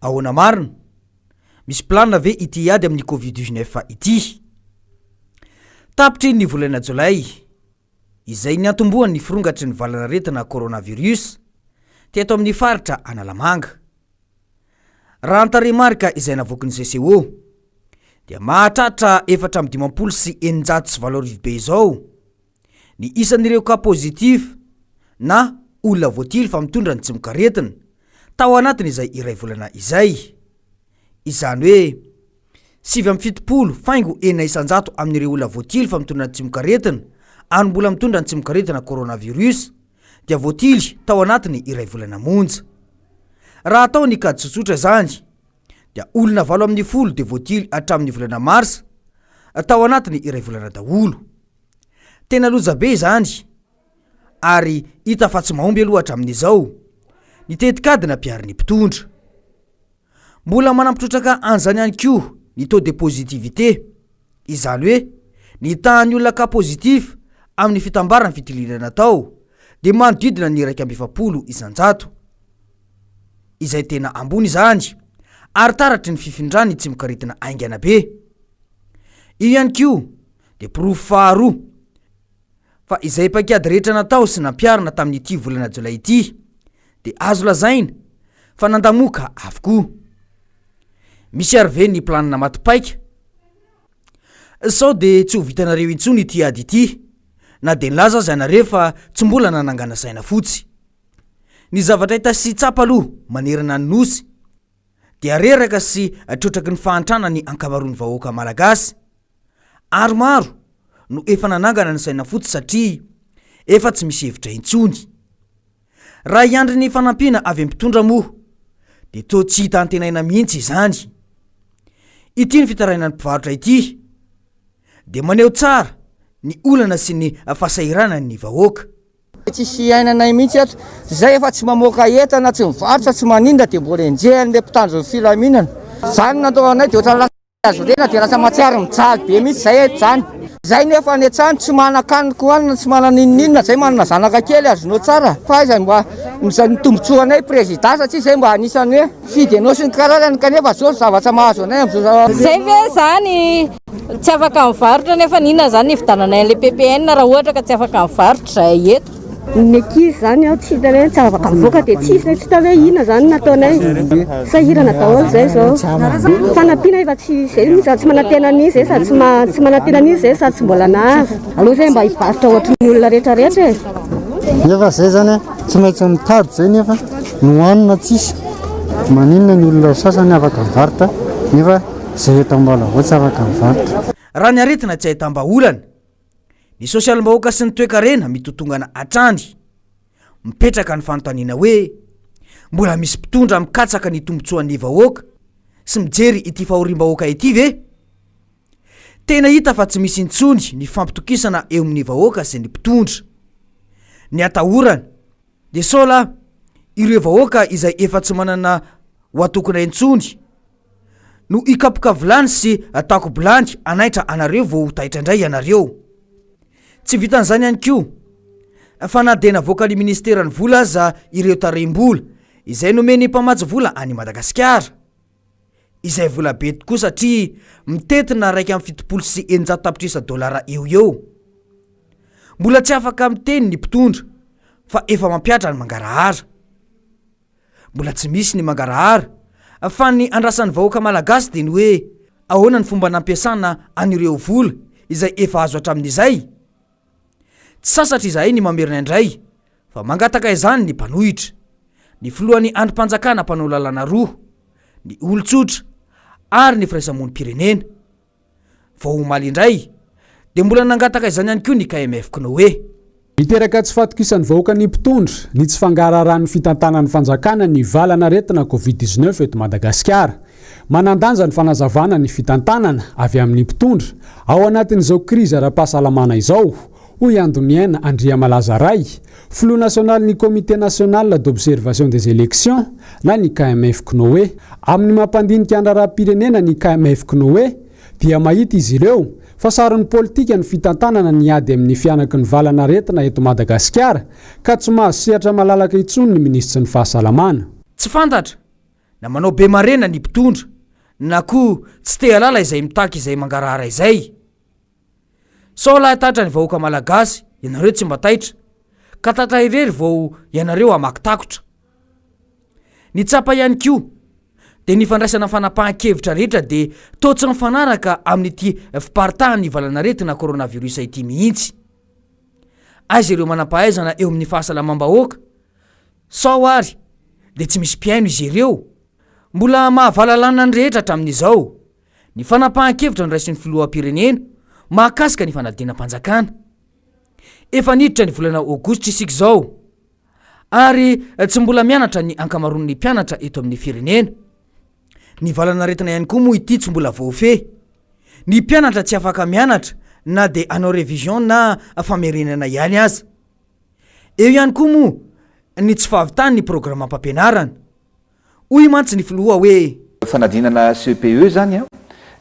Ahoana Marina Misy Planina ve ity ady amin'ny Covid19 ity. Tapitry ny volana Jolay, izay ny atombohan ny firongatry ny valanaretina coronavirus teto amin'ny faritra Analamanga. Raha antaremarika izay navoaky ny CCO, dia mahatratra 4,990 be izao ny isan'ireo cas positif na olona voatily fa mitondra ny tsy mikaretina tao anatiny izay iray volana izay. Izany hoe 7,7 amin'ireo olona voatily fa mitondra ny tsy mikaretina ary mbola mitondra ny tsy mikaretina coronavirus dia voatily tao anatiny iray volana monja. Raha atao ny kady tsotsotra zany dia olona 80 dia voatily hatramin'ny volana Mars tao anatiny iray volana daholo. Tena loza be zany ary hita fa tsy mahomby aloha hatramin'izao ny tetikady na piarin'ny mpitondra. Mbola manampitrotraka an'izany ihany koa ny taux de positivité, izany hoe ny tahan'ny olona cas positif amin'ny fitambaran'ny fitiliana natao dia manodidina ny 170 isan-jato, izay tena ambony zany ary taratry ny fifindrany tsy mikaretina aingana be. Io ihany koa dia proof faharoa fa izay paikady rehetra natao sy nampiarina tamin'ity volana Jolay ity dia azo lazaina fa nandamoka avokoa. Misy arve ny planina matipaika sao dia tsy ho vitanareo intsony ity ady ity, na dia nilaza azy ianareo fa tsy mbola nanangana saina fotsy. Ny zavatra hita sy tsapa aloha manerana ny nosy dia reraka sy trotraky ny fahantrana ny ankamaroan'ny vahoaka malagasy ary maro no efa nanangana ny saina fotsy satria efa tsy misy hevitra intsony. Raha iandry ny fanampiana avy am-pitondra moa dia toa tsy hita antenaina mihitsy izany. Ity ny fitarainan'ny mpivarotra ity dia maneho tsara ny olana sy ny fahasahiranany ny vahoaka. Tsisy ainanay mihitsy ato zay efa tsy mamoaka entana, tsy mivarotra, tsy maninda dia mbola enjehany le mpitandro ny filaminana. Zany natao anay dia ohatrany lasa azo rena dia lasa matsiary mitsaly be mihitsy zay eto zany. Zay nefa ny atsany tsy manan-kaniko hoanina, tsy mananinninona, zay manana zanaka kely azonao tsara. Fa izay mba ny tombotsoanay président satria zay mba anisany hoe fidy anao sy ny karazany kanefa zao zavatra mahazo anay amin'izao. Zay ve zany tsy afaka mivarotra nefa nina zany nividananay le PPN raha ohatra ka tsy afaka mivarotra zay eto. Ny ankizy zany ao tsy hita hoe tsy afaka mivoaka dia tsisy tsy hita hoe inona zany nataonay. Sahirana daholo zay zao. Fanampiana efa tsy zay mihitsy, tsy manantena an'izy zay sady tsy manantena an'izy zay sady tsy mbola nahazo. Aloha zay mba hivarotra ohatran'ny olona rehetrarehetra e. Nefa zay zany tsy maintsy mitady zay nefa nohanina tsisy. Maninona ny olona sasany afaka mivarotra nefa zay eto Ambola tsy afaka mivarotra. Raha ny aretina tsy ahitam-baolana, ny sosialim-bahoaka sy ny toe-karena mitotongana hatrany mipetraka ny fanontaniana hoe mbola misy mpitondra mikatsaka ny tombotsoan'ny vahoaka sy mijery ity fahorim-bahoaka ity ve? Tena hita fa tsy misy intsony ny fampitokisana eo amin'ny vahoaka sy ny mpitondra. Ny atahorana dia sola ireo vahoaka izay efa tsy manana ho atokona intsony no ikapoka vilany sy atako bilany anaitra anareo vao ho taitra indray ianareo. Tsy vitan'izany ihany koa fa na dia navoaka ny ministeran'ny vola aza ireo tareim-bola izay nomeny mpamatsy vola any Madagasikara, izay vola be tokoa satria mitetina 1,700 dolara eo. Mbola tsy afaka miteny ny mpitondra fa efa mampiatra ny mangarahara. Mbola tsy misy ny mangarahara fa ny andrasan'ny vahoaka malagasy dia ny hoe ahoana ny fomba nampiasana an'ireo vola izay efa azo hatramin'izay. Tsy sasatra izahay ny mamerina indray fa mangataka izany ny mpanohitra, ny filohan'ny andrim-panjakana mpanao lalana roa, ny olon-tsotra ary ny firaisamonim-pirenena. Vao omaly indray dia mbola nangataka izany ihany koa ny KMF Knoe. Miteraka tsy fatokisan'ny vahoaka ny mpitondra ny tsy fangaraharahan'ny fitantanan'ny fanjakana ny valanaretina Covid19 eto Madagasikara. Manandanja ny fanazavana ny fitantanana avy amin'ny mpitondra ao anatin'izao krizy ara-pahasalamana izao. Hoy Andoniana Andria Malazaray, Flou national ny Comité national d'observation des élections na ny KMF Knoe. Amin'ny mampandinika andraraha-pirenena ny KMF Knoe dia mahita izy ireo fa saron'ny politika ny fitantanana ny ady amin'ny fianaky ny valanaretina eto Madagasikara ka tsy mahazo sehatra malalaka intsony ny ministra ny fahasalamana. Tsy fantatra na manao be marena ny mpitondra na koa tsy te alala izay mitaka izay mangarahara izay. Sao lahy tatra ny vahoaka malagasy, ianareo tsy mba taitra ka tatra irery vao ianareo amaky-takotra. Ny tsapa ihany koa dia ny fandraisana fanapahan-kevitra rehetra dia toa tsy mifanaraka amin'ity fiparitahan'ny valanaretina coronavirus ity mihitsy. Aiza ireo manam-pahaizana eo amin'ny fahasalamam-bahoaka sao ary dia tsy misy mpiaino izy ireo. Mbola mahavalalana ny rehetra hatramin'izao ny fanapahan-kevitra nyraisin'ny filoham-pirenena mahakasika ny fanadinam-panjakana. Efa niditra ny volana Aogositra isika izao ary tsy mbola mianatra ny ankamaroan'ny mpianatra eto amin'ny firenena. Ny valanaretina ihany koa moa ity tsy mbola voafehy. Ny mpianatra tsy afaka mianatra na dia anao revision na famerenana ihany aza. Eo ihany koa moa ny tsy fahavitany ny programam-pampianarana. Hoy mantsy ny filoha hoe fanadinana CPE zany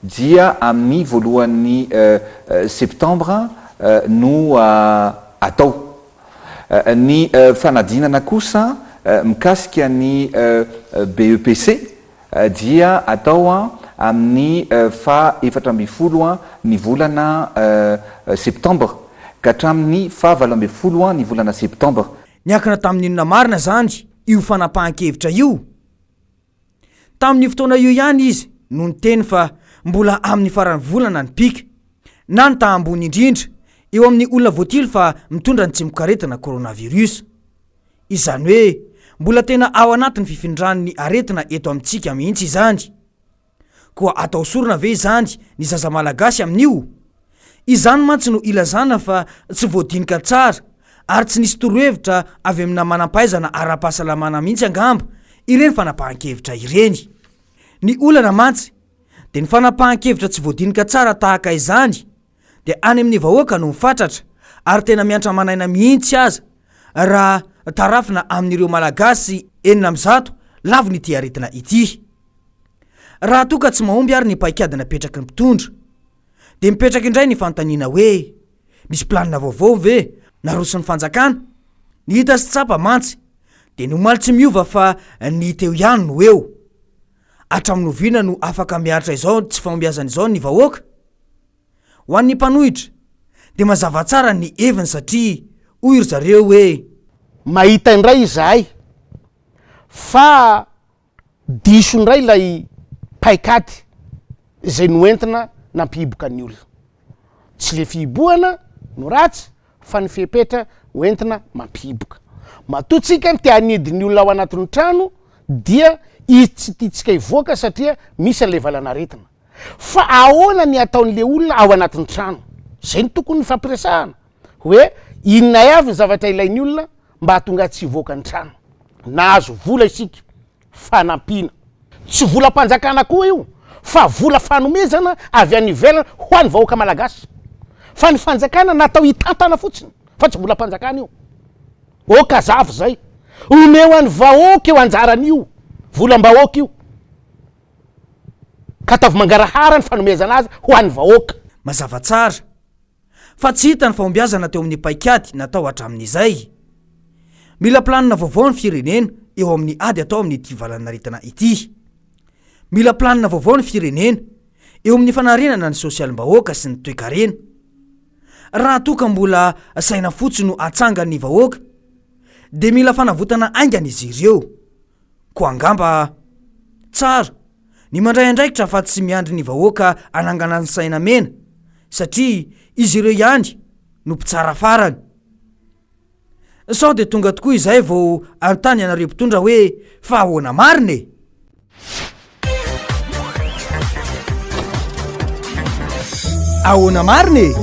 dia amin'ny voalohan'ny septambra no atao. Ny fanadinana kosa mikasika ny BEPC dia atao amin'ny fa 14 ny volana septambra ka hatramin'ny fa 20 ny volana septambra. Niankina tamin'Inona Marina zany io fanapahan-kevitra io. Tamin'ny fotoana io ihany izy no niteny fa mbola amin'ny farany volana ny pika na ny tahambony indrindra eo amin'ny olona voatily fa mitondra ny tsimok'aretina coronavirus. Izany hoe mbola tena ao anatin'ny fifindran'ny aretina eto amintsika mihitsy izany. Koa atao sorona ve izany ny zaza malagasy amin'io? Izany mantsy no ilazana fa tsy voadinika tsara ary tsy nisy torohevitra avy amina manam-pahaizana ara-pahasalamana mihitsy angamba ireny fanapahan-kevitra ireny. Ny olana mantsy dia ny fanapahan-kevitra tsy voadinika tsara tahaka izany dia any amin'ny vahoaka no mifatratra ary tena miantra manaina mihitsy aza raha tarafina amin'ireo malagasy 900 lavony ity aretina ity. Raha toka tsy mahomby ary ny paikady napetraky ny mpitondra dia mipetraka indray ny fanontaniana hoe misy planina vaovao ve naroson'ny fanjakana? Ny hita sy tsapa mantsy dia nomaly tsy miova fa ny teo ihany no eo. Hatramin'oviana no afaka miaritra izao tsy fahombiazana izao ny vahoaka. Ho an'ny mpanohitra dia mazava tsara ny heviny satria hoy ry zareo hoe mahita indray izahay fa diso indray ilay paikady izay noentina nampihiboka ny olona. Tsy le fihibohana no ratsy fa ny fipetra hoentina mampihiboka. Matotsika ny te hanidiny olona ao anatin'ny trano dia izy tsy tiatsika hivoaka satria misy an'ilay valanaretina. Fa ahoana ny ataon'le olona ao anatin'ny trano? Zay ny tokony fampiresahana hoe inona avy ny zavatra ilain'ny olona mba hatonga tsy hivoaka ny trano. Nahazo vola isika fanampiana. Tsy vola mpanjakana koa io fa vola fanomezana avy any ivelana ho an'ny vahoaka malagasy. Fa ny fanjakana natao hitantana fotsiny fa tsy vola mpanjakana io. Okazavo zay omeo an'ny vahoaka eo anjaran'io volam-bahoaka io ka tavy mangarahara ny fanomezana azy ho an'ny vahoaka. Mazava tsara fa tsy hita ny fahombiazana teo amin'ny paikady natao hatramin'izay. Mila planina vaovao ny firenena eo amin'ny ady atao amin'ity valanaretina ity. Mila planina vaovao ny firenena eo amin'ny fanarenana ny sosialim-bahoaka sy ny toe-karena. Raha toka mbola saina fotsiny no atsangan'ny vahoaka dia mila fanavotana aingana izy ireo. Ko angamba tsara ny mandray andraikitra fa tsy miandry ny vahoaka anangana ny saina mena satria izy ireo ihany no mpitsara farany. Sao dia tonga tokoa izay vao anontany anareo mpitondra hoe fa ahoana marina e? Ahoana marina e?